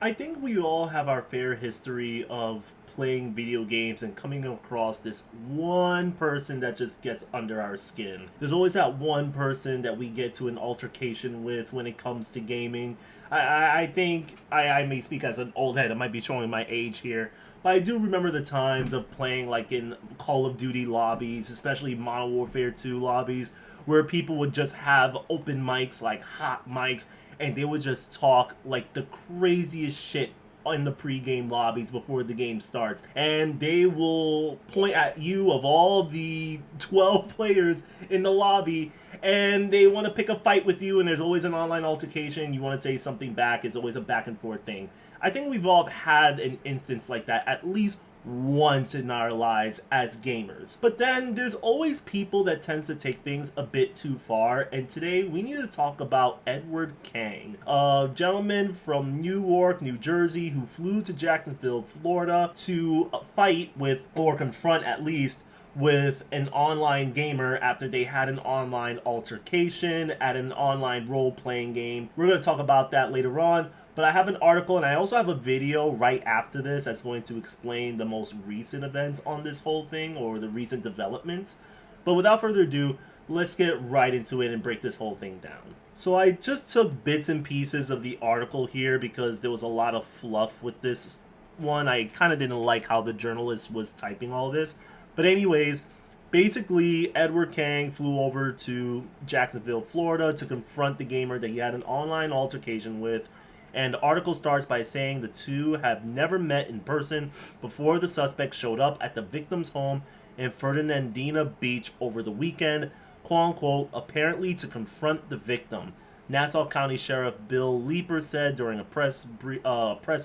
I think we all have our fair history of playing video games and coming across this one person that just gets under our skin. There's always that one person that we get to an altercation with when it comes to gaming. I think I may speak as an old head. I might be showing my age here. But I do remember the times of playing like in Call of Duty lobbies, especially Modern Warfare 2 lobbies, where people would just have open mics, like hot mics, and they would just talk like the craziest shit in the pre-game lobbies before the game starts, and they will point at you of all the 12 players in the lobby, and they want to pick a fight with you, and there's always an online altercation. You want to say something back. It's always a back and forth thing. I think we've all had an instance like that at least once in our lives as gamers. But then there's always people that tends to take things a bit too far, and today we need to talk about Edward Kang, a gentleman from Newark, New Jersey, who flew to Jacksonville, Florida to fight with, or confront at least, with an online gamer after they had an online altercation at an online role-playing game. We're going to talk about that later on, but I have an article and I also have a video right after this that's going to explain the most recent events on this whole thing, or the recent developments. But without further ado, let's get right into it and break this whole thing down. So I just took bits and pieces of the article here because there was a lot of fluff with this one. I kind of didn't like how the journalist was typing all this. But anyways, basically Edward Kang flew over to Jacksonville, Florida to confront the gamer that he had an online altercation with. And the article starts by saying the two have never met in person before the suspect showed up at the victim's home in Fernandina Beach over the weekend, quote unquote, apparently to confront the victim. Nassau County Sheriff Bill Leeper said during a press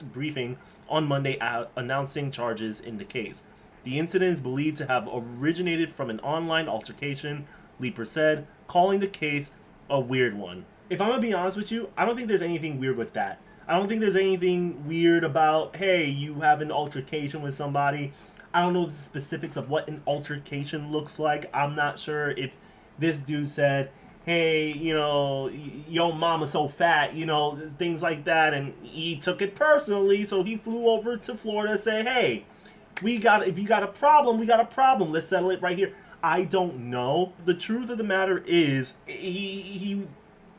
briefing on Monday, announcing charges in the case. The incident is believed to have originated from an online altercation, Leeper said, calling the case a weird one. If I'm gonna be honest with you, I don't think there's anything weird with that. I don't think there's anything weird about, hey, you have an altercation with somebody. I don't know the specifics of what an altercation looks like. I'm not sure if this dude said, hey, yo mama's so fat, things like that, and he took it personally, so he flew over to Florida to say, hey, if you got a problem, we got a problem. Let's settle it right here. I don't know. The truth of the matter is, he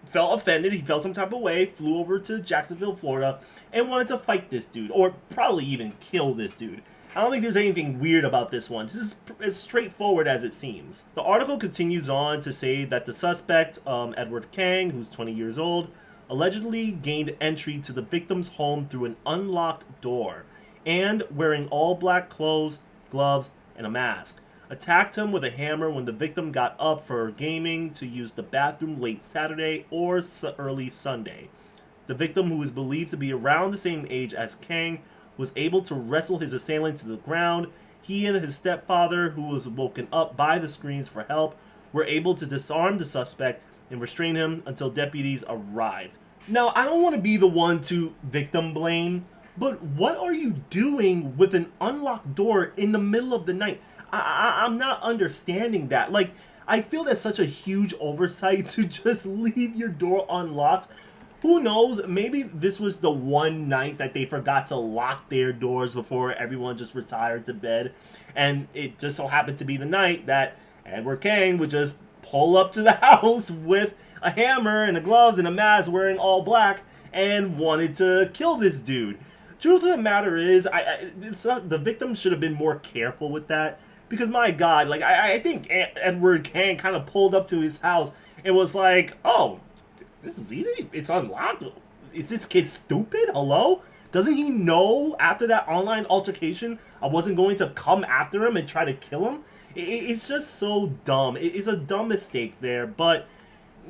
felt offended. He felt some type of way, flew over to Jacksonville, Florida, and wanted to fight this dude, or probably even kill this dude. I don't think there's anything weird about this one. This is as straightforward as it seems. The article continues on to say that the suspect, Edward Kang, who's 20 years old, allegedly gained entry to the victim's home through an unlocked door, and wearing all black clothes, gloves, and a mask, attacked him with a hammer when the victim got up for gaming to use the bathroom late Saturday or early Sunday. The victim, who is believed to be around the same age as Kang, was able to wrestle his assailant to the ground. He and his stepfather, who was woken up by the screams for help, were able to disarm the suspect and restrain him until deputies arrived. Now, I don't want to be the one to victim blame, but what are you doing with an unlocked door in the middle of the night? I'm not understanding that. Like, I feel that's such a huge oversight to just leave your door unlocked. Who knows? Maybe this was the one night that they forgot to lock their doors before everyone just retired to bed. And it just so happened to be the night that Edward Kang would just pull up to the house with a hammer and the gloves and a mask, wearing all black, and wanted to kill this dude. Truth of the matter is, the victim should have been more careful with that. Because my God, like I think Edward Kang kind of pulled up to his house and was like, "Oh, this is easy. It's unlocked. Is this kid stupid? Hello? Doesn't he know after that online altercation I wasn't going to come after him and try to kill him?" It's just so dumb. It's a dumb mistake there, but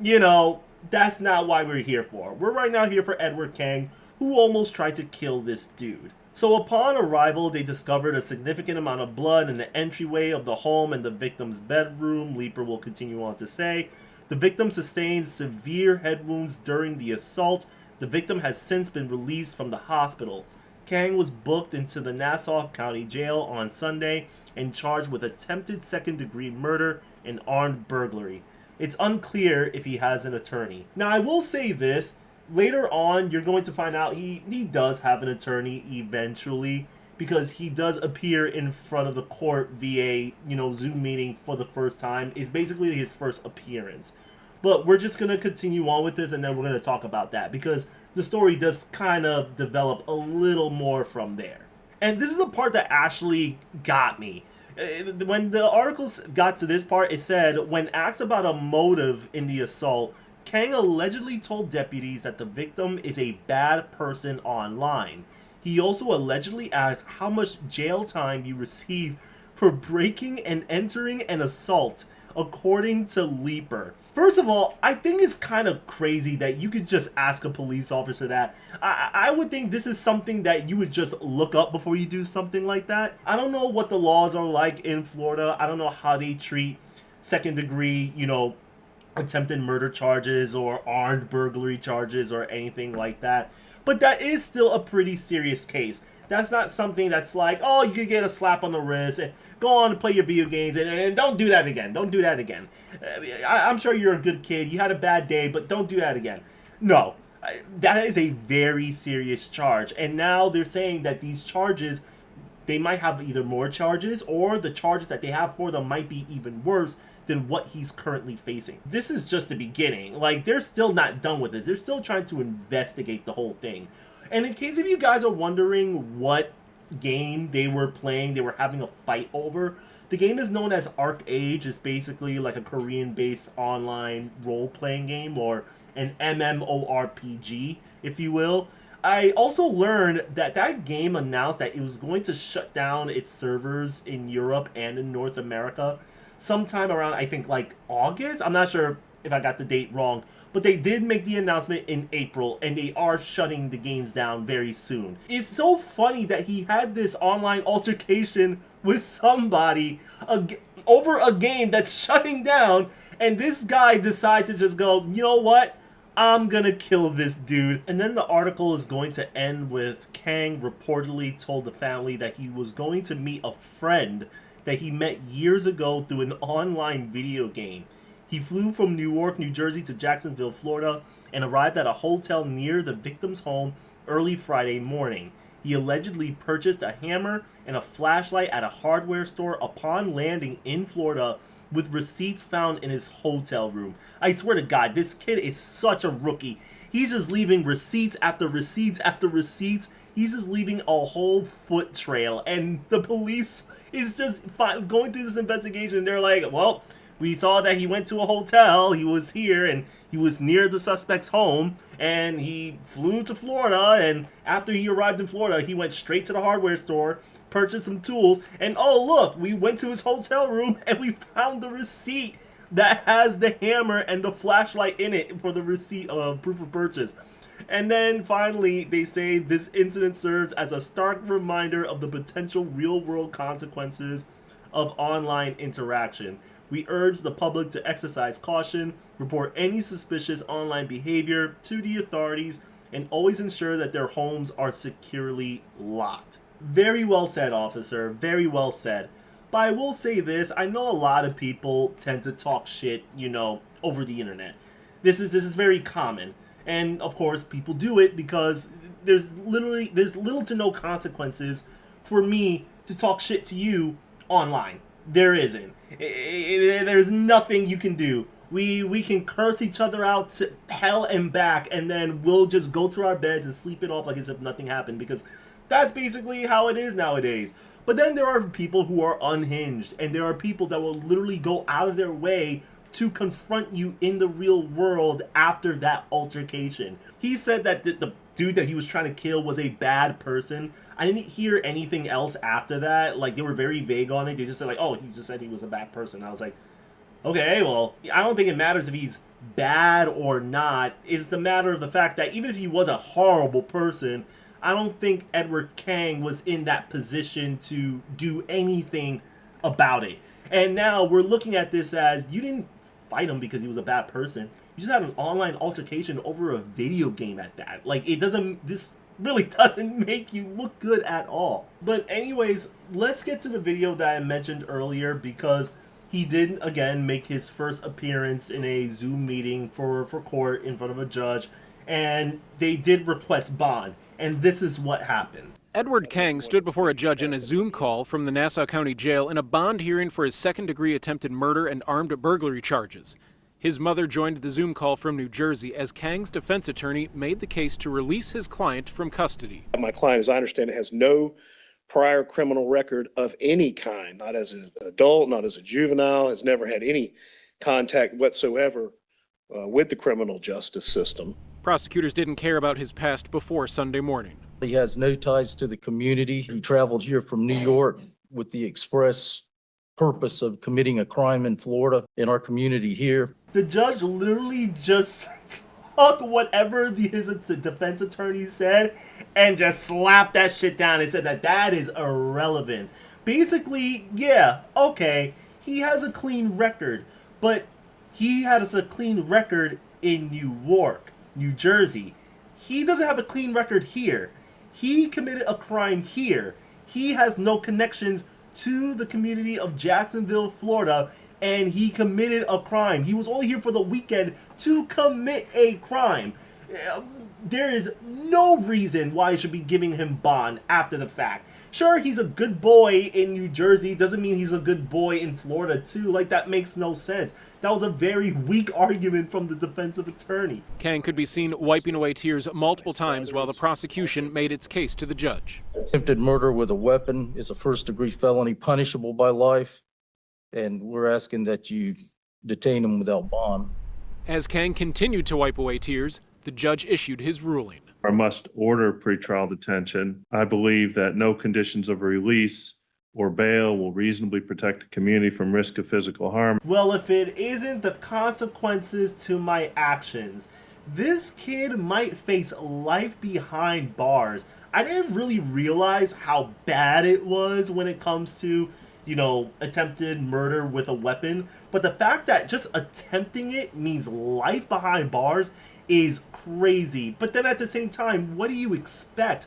that's not why we're here for. We're right now here for Edward Kang, who almost tried to kill this dude. So upon arrival, they discovered a significant amount of blood in the entryway of the home and the victim's bedroom, Leeper will continue on to say. The victim sustained severe head wounds during the assault. The victim has since been released from the hospital. Kang was booked into the Nassau County Jail on Sunday and charged with attempted second-degree murder and armed burglary. It's unclear if he has an attorney. Now, I will say this. Later on, you're going to find out he does have an attorney eventually, because he does appear in front of the court via, Zoom meeting for the first time. It's basically his first appearance. But we're just going to continue on with this, and then we're going to talk about that, because the story does kind of develop a little more from there. And this is the part that actually got me. When the articles got to this part, it said, when asked about a motive in the assault, Kang allegedly told deputies that the victim is a bad person online. He also allegedly asked how much jail time you receive for breaking and entering an assault, according to Leaper. First of all, I think it's kind of crazy that you could just ask a police officer that. I would think this is something that you would just look up before you do something like that. I don't know what the laws are like in Florida. I don't know how they treat second degree, attempted murder charges or armed burglary charges or anything like that. But that is still a pretty serious case. That's not something that's like, oh, you could get a slap on the wrist and go on and play your video games and don't do that again. Don't do that again. I'm sure you're a good kid. You had a bad day, but don't do that again. No, that is a very serious charge. And now they're saying that these charges, they might have either more charges or the charges that they have for them might be even worse than what he's currently facing. This is just the beginning. Like, they're still not done with this. They're still trying to investigate the whole thing. And in case of you guys are wondering what game they were playing, they were having a fight over, the game is known as ArcAge. It's basically like a Korean-based online role-playing game, or an MMORPG, if you will. I also learned that that game announced that it was going to shut down its servers in Europe and in North America sometime around, I think, like August. I'm not sure if I got the date wrong, but they did make the announcement in April, and they are shutting the games down very soon. It's so funny that he had this online altercation with somebody over a game that's shutting down, and this guy decides to just go, you know what? I'm gonna kill this dude. And then the article is going to end with Kang reportedly told the family that he was going to meet a friend that he met years ago through an online video game. He flew from Newark, New Jersey to Jacksonville, Florida, and arrived at a hotel near the victim's home early Friday morning. He allegedly purchased a hammer and a flashlight at a hardware store upon landing in Florida, with receipts found in his hotel room. I swear to God, this kid is such a rookie. He's just leaving receipts after receipts after receipts. He's just leaving a whole foot trail, and the police is just going through this investigation. They're like, well, we saw that he went to a hotel, he was here, and he was near the suspect's home, and he flew to Florida, and after he arrived in Florida, he went straight to the hardware store, purchased some tools, and oh look, we went to his hotel room and we found the receipt that has the hammer and the flashlight in it for the receipt of proof of purchase. And then finally, they say this incident serves as a stark reminder of the potential real-world consequences of online interaction. We urge the public to exercise caution, report any suspicious online behavior to the authorities, and always ensure that their homes are securely locked. Very well said, officer. Very well said. But I will say this, I know a lot of people tend to talk shit, over the internet. This is very common. And of course, people do it because there's little to no consequences for me to talk shit to you online. There isn't. There's nothing you can do. We can curse each other out to hell and back, and then we'll just go to our beds and sleep it off like as if nothing happened, because that's basically how it is nowadays. But then there are people who are unhinged, and there are people that will literally go out of their way to confront you in the real world after that altercation. He said that the dude that he was trying to kill was a bad person. I didn't hear anything else after that. Like, they were very vague on it. They just said, like, oh, he just said he was a bad person. I was like, okay, well, I don't think it matters if he's bad or not. It's the matter of the fact that even if he was a horrible person, I don't think Edward Kang was in that position to do anything about it. And now we're looking at this as, you didn't fight him because he was a bad person. You just had an online altercation over a video game at that. Like, this really doesn't make you look good at all. But anyways, let's get to the video that I mentioned earlier, because he did, again, make his first appearance in a Zoom meeting for court in front of a judge. and they did request bond, and this is what happened. Edward Kang stood before a judge in a Zoom call from the Nassau County Jail in a bond hearing for his second-degree attempted murder and armed burglary charges. His mother joined the Zoom call from New Jersey as Kang's defense attorney made the case to release his client from custody. My client, as I understand it, has no prior criminal record of any kind, not as an adult, not as a juvenile, has never had any contact whatsoever with the criminal justice system. Prosecutors didn't care about his past before Sunday morning. He has no ties to the community. He traveled here from New York with the express purpose of committing a crime in Florida in our community here. The judge literally just took whatever his defense attorney said and just slapped that shit down and said that that is irrelevant. Basically, yeah, okay, he has a clean record, but he has a clean record in New York, New Jersey. He doesn't have a clean record here. He committed a crime here. He has no connections to the community of Jacksonville, Florida, and he committed a crime. He was only here for the weekend to commit a crime. There is no reason why I should be giving him bond after the fact. Sure, he's a good boy in New Jersey. Doesn't mean he's a good boy in Florida, too. Like, that makes no sense. That was a very weak argument from the defensive attorney. Kang could be seen wiping away tears multiple times while the prosecution made its case to the judge. Attempted murder with a weapon is a first-degree felony punishable by life, and we're asking that you detain him without bond. As Kang continued to wipe away tears, the judge issued his ruling. I must order pretrial detention. I believe that no conditions of release or bail will reasonably protect the community from risk of physical harm. Well, if it isn't the consequences to my actions, this kid might face life behind bars. I didn't really realize how bad it was when it comes to, you know, attempted murder with a weapon. But the fact that just attempting it means life behind bars is crazy. But then at the same time, what do you expect?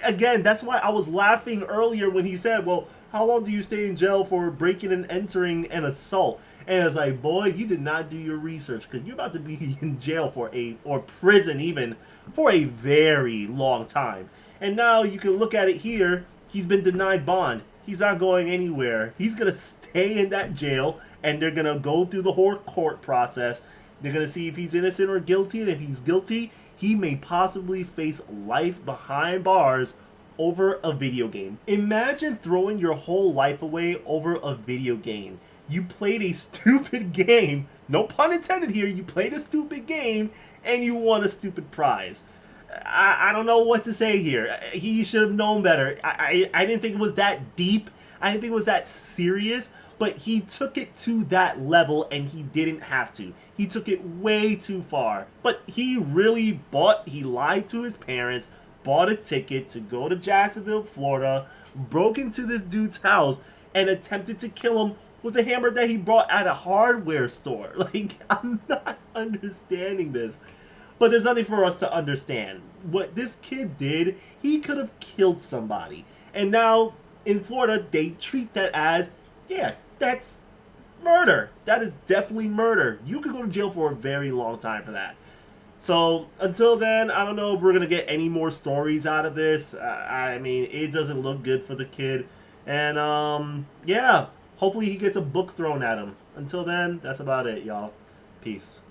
Again, that's why I was laughing earlier when he said, well, how long do you stay in jail for breaking and entering an assault? And it's like, boy, you did not do your research, because you're about to be in jail or prison even, for a very long time. And now you can look at it here. He's been denied bond. He's not going anywhere. He's going to stay in that jail, and they're going to go through the whole court process. They're going to see if he's innocent or guilty, and if he's guilty, he may possibly face life behind bars over a video game. Imagine throwing your whole life away over a video game. You played a stupid game, no pun intended here, you played a stupid game, and you won a stupid prize. I don't know what to say here. He should have known better. I didn't think it was that deep. I didn't think it was that serious. But he took it to that level, and he didn't have to. He took it way too far. But he lied to his parents, bought a ticket to go to Jacksonville, Florida, broke into this dude's house, and attempted to kill him with a hammer that he brought at a hardware store. Like, I'm not understanding this. But there's nothing for us to understand. What this kid did, he could have killed somebody. And now, in Florida, they treat that as, yeah, that's murder. That is definitely murder. You could go to jail for a very long time for that. So, until then, I don't know if we're going to get any more stories out of this. I mean, it doesn't look good for the kid. And, yeah, hopefully he gets a book thrown at him. Until then, that's about it, y'all. Peace.